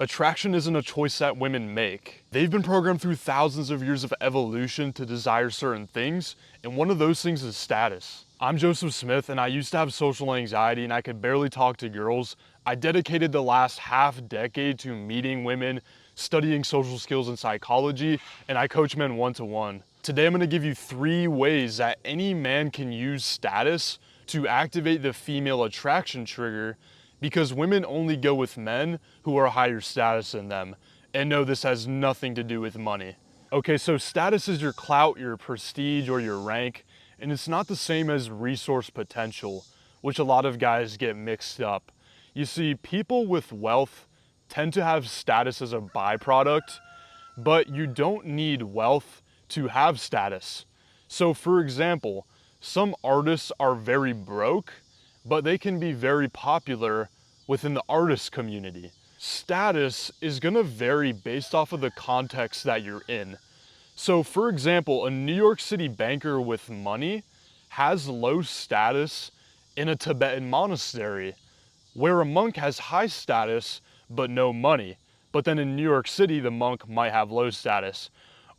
Attraction isn't a choice that women make. They've been programmed through thousands of years of evolution to desire certain things, and one of those things is status. I'm Joseph Smith, and I used to have social anxiety and I could barely talk to girls. I dedicated the last half decade to meeting women, studying social skills and psychology, and I coach men one-to-one. Today I'm going to give you 3 ways that any man can use status to activate the female attraction trigger, because women only go with men who are higher status than them. And no, this has nothing to do with money. Okay, so status is your clout, your prestige, or your rank, and it's not the same as resource potential, which a lot of guys get mixed up. You see, people with wealth tend to have status as a byproduct, but you don't need wealth to have status. So for example, some artists are very broke, but they can be very popular within the artist community. Status is gonna vary based off of the context that you're in. So for example, a New York City banker with money has low status in a Tibetan monastery, where a monk has high status but no money. But then in New York City, the monk might have low status.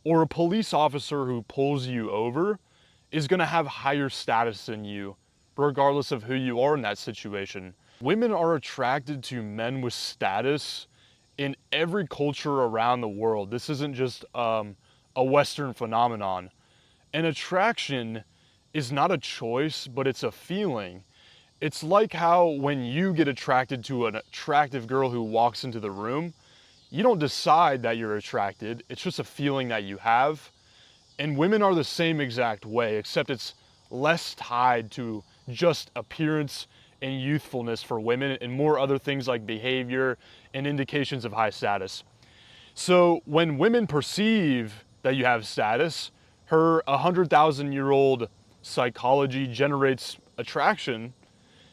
Or a police officer who pulls you over is gonna have higher status than you, regardless of who you are in that situation. Women are attracted to men with status in every culture around the world. This isn't just a Western phenomenon. An attraction is not a choice, but it's a feeling. It's like how when you get attracted to an attractive girl who walks into the room, you don't decide that you're attracted, it's just a feeling that you have. And women are the same exact way, except it's less tied to just appearance and youthfulness for women and more other things like behavior and indications of high status. So when women perceive that you have status, her 100,000-year-old psychology generates attraction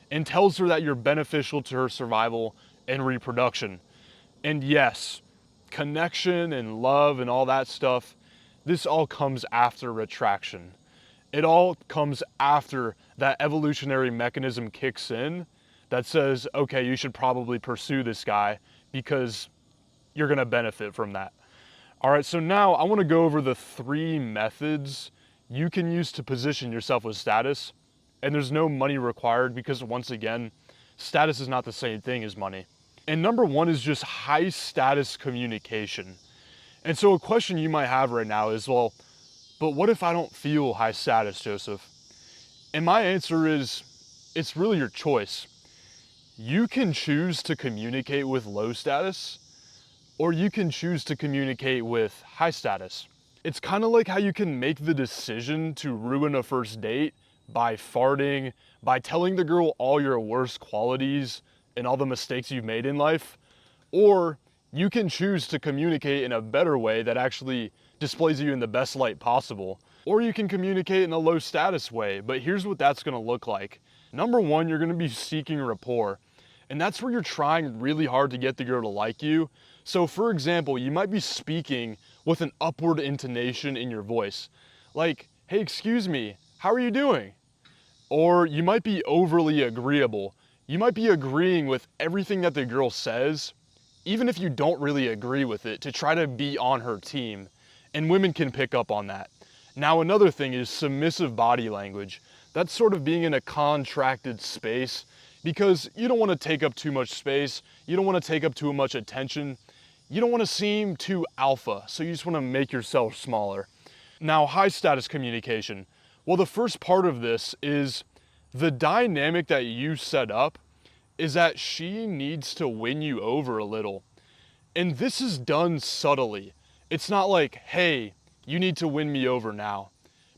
and tells her that you're beneficial to her survival and reproduction. And yes, connection and love and all that stuff, this all comes after attraction. It all comes after that evolutionary mechanism kicks in that says, okay, you should probably pursue this guy because you're gonna benefit from that. All right, so now I wanna go over the 3 methods you can use to position yourself with status. And there's no money required because, once again, status is not the same thing as money. And number 1 is just high status communication. And so a question you might have right now is, well, but what if I don't feel high status, Joseph? And my answer is, it's really your choice. You can choose to communicate with low status, or you can choose to communicate with high status. It's kind of like how you can make the decision to ruin a first date by farting, by telling the girl all your worst qualities and all the mistakes you've made in life, or you can choose to communicate in a better way that actually displays you in the best light possible. Or you can communicate in a low status way, but here's what that's gonna look like. Number 1, you're gonna be seeking rapport. And that's where you're trying really hard to get the girl to like you. So for example, you might be speaking with an upward intonation in your voice. Like, hey, excuse me, how are you doing? Or you might be overly agreeable. You might be agreeing with everything that the girl says, even if you don't really agree with it, to try to be on her team. And women can pick up on that. Now another thing is submissive body language. That's sort of being in a contracted space because you don't want to take up too much space. You don't want to take up too much attention. You don't want to seem too alpha, so you just want to make yourself smaller. Now, high status communication. Well, the first part of this is the dynamic that you set up is that she needs to win you over a little. And this is done subtly. It's not like, hey, you need to win me over now.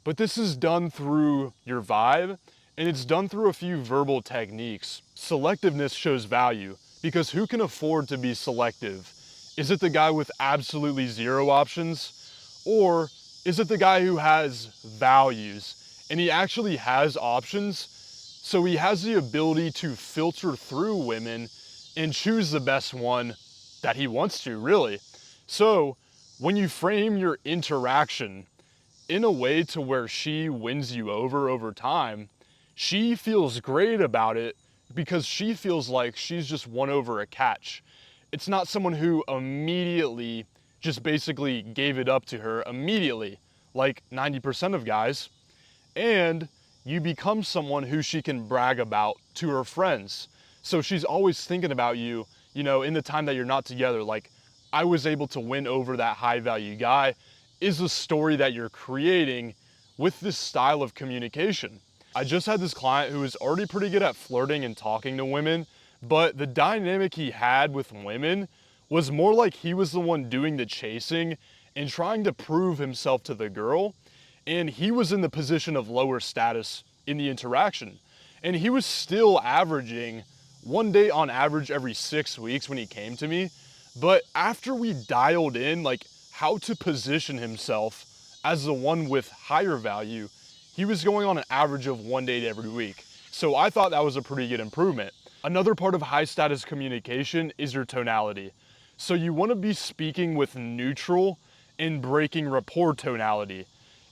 But this is done through your vibe, and it's done through a few verbal techniques. Selectiveness shows value, because who can afford to be selective? Is it the guy with absolutely 0 options? Or is it the guy who has values, and he actually has options, so he has the ability to filter through women and choose the best one that he wants to, really. So when you frame your interaction in a way to where she wins you over time, she feels great about it because she feels like she's just won over a catch. It's not someone who immediately just basically gave it up to her immediately, like 90% of guys. And you become someone who she can brag about to her friends. So she's always thinking about you, in the time that you're not together. Like, I was able to win over that high value guy is a story that you're creating with this style of communication. I just had this client who was already pretty good at flirting and talking to women, but the dynamic he had with women was more like he was the one doing the chasing and trying to prove himself to the girl, and he was in the position of lower status in the interaction. And he was still averaging one date on average every 6 weeks when he came to me. But after we dialed in like how to position himself as the one with higher value, he was going on an average of 1 date every week. So I thought that was a pretty good improvement. Another part of high status communication is your tonality. So you want to be speaking with neutral and breaking rapport tonality.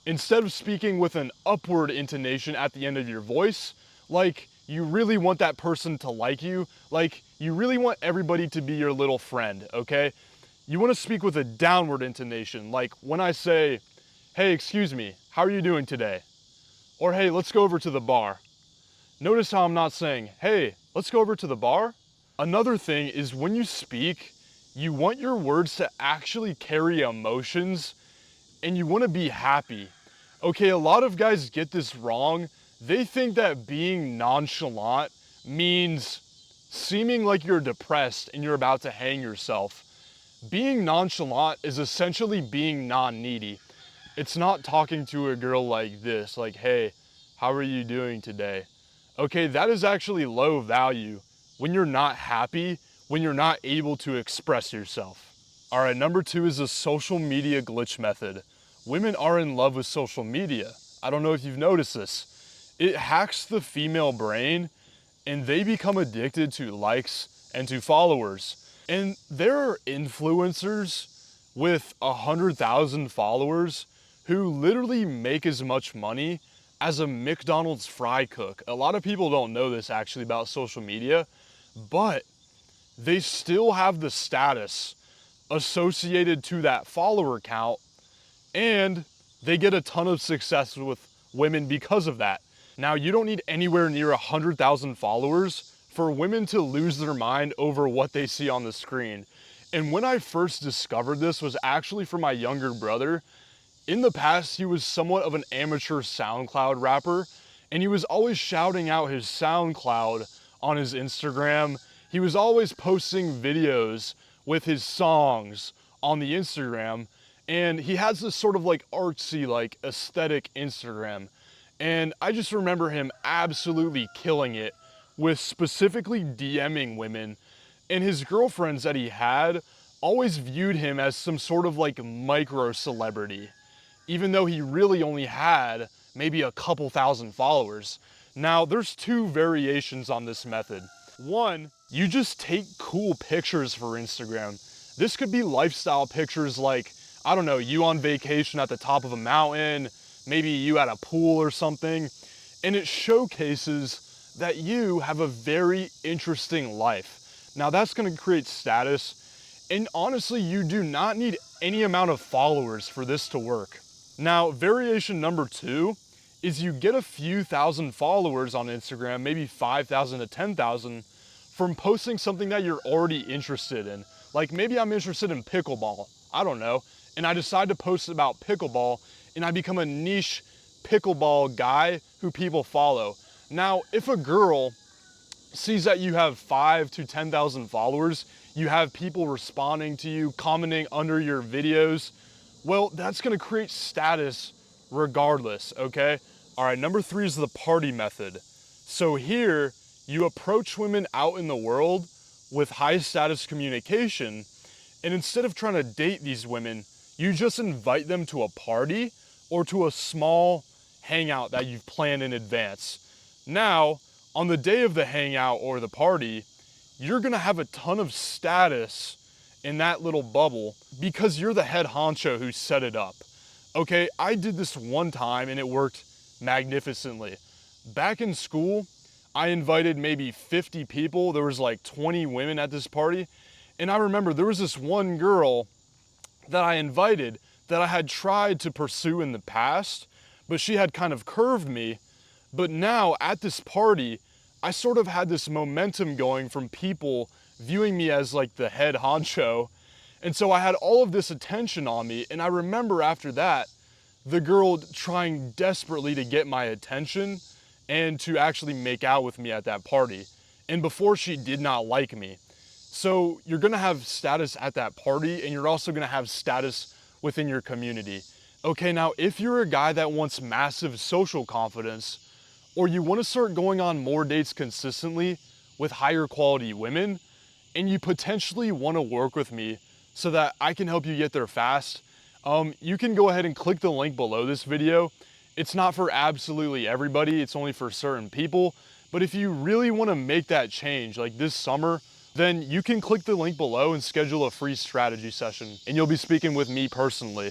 Instead of speaking with an upward intonation at the end of your voice, like you really want that person to like you, like you really want everybody to be your little friend, okay? You want to speak with a downward intonation, like when I say, hey, excuse me, how are you doing today? Or hey, let's go over to the bar. Notice how I'm not saying, hey, let's go over to the bar. Another thing is when you speak, you want your words to actually carry emotions and you want to be happy. Okay, a lot of guys get this wrong. They think that being nonchalant means seeming like you're depressed and you're about to hang yourself. Being nonchalant is essentially being non-needy. It's not talking to a girl like this, like, hey, how are you doing today? Okay, that is actually low value when you're not happy, when you're not able to express yourself. All right, number 2 is the social media glitch method. Women are in love with social media. I don't know if you've noticed this. It hacks the female brain and they become addicted to likes and to followers. And there are influencers with 100,000 followers who literally make as much money as a McDonald's fry cook. A lot of people don't know this actually about social media, but they still have the status associated to that follower count, and they get a ton of success with women because of that. Now, you don't need anywhere near 100,000 followers for women to lose their mind over what they see on the screen. And when I first discovered this was actually from my younger brother. In the past, he was somewhat of an amateur SoundCloud rapper, and he was always shouting out his SoundCloud on his Instagram. He was always posting videos with his songs on the Instagram, and he has this sort of like artsy, like aesthetic Instagram. And I just remember him absolutely killing it with specifically DMing women, and his girlfriends that he had always viewed him as some sort of like micro celebrity, even though he really only had maybe a couple thousand followers. Now, there's 2 variations on this method. One, you just take cool pictures for Instagram. This could be lifestyle pictures like, I don't know, you on vacation at the top of a mountain, maybe you at a pool or something, and it showcases that you have a very interesting life. Now, that's gonna create status, and honestly, you do not need any amount of followers for this to work. Now, variation number 2 is you get a few thousand followers on Instagram, maybe 5,000 to 10,000, from posting something that you're already interested in. Like maybe I'm interested in pickleball, I don't know, and I decide to post about pickleball and I become a niche pickleball guy who people follow. Now, if a girl sees that you have 5 to 10,000 followers, you have people responding to you, commenting under your videos, well, that's gonna create status regardless, okay? All right, number 3 is the party method. So here, you approach women out in the world with high status communication, and instead of trying to date these women, you just invite them to a party or to a small hangout that you've planned in advance. Now, on the day of the hangout or the party, you're gonna have a ton of status in that little bubble because you're the head honcho who set it up. Okay, I did this one time and it worked magnificently. Back in school, I invited maybe 50 people. There was like 20 women at this party, And I remember there was this one girl that I invited that I had tried to pursue in the past, but she had kind of curved me. But now at this party, I sort of had this momentum going from people viewing me as like the head honcho. And so I had all of this attention on me. And I remember after that, the girl trying desperately to get my attention and to actually make out with me at that party. And before, she did not like me. So you're gonna have status at that party, and you're also gonna have status within your community. Okay, now if you're a guy that wants massive social confidence, or you wanna start going on more dates consistently with higher quality women, and you potentially wanna work with me so that I can help you get there fast, you can go ahead and click the link below this video. It's not for absolutely everybody, it's only for certain people. But if you really wanna make that change, like this summer, then you can click the link below and schedule a free strategy session, and you'll be speaking with me personally.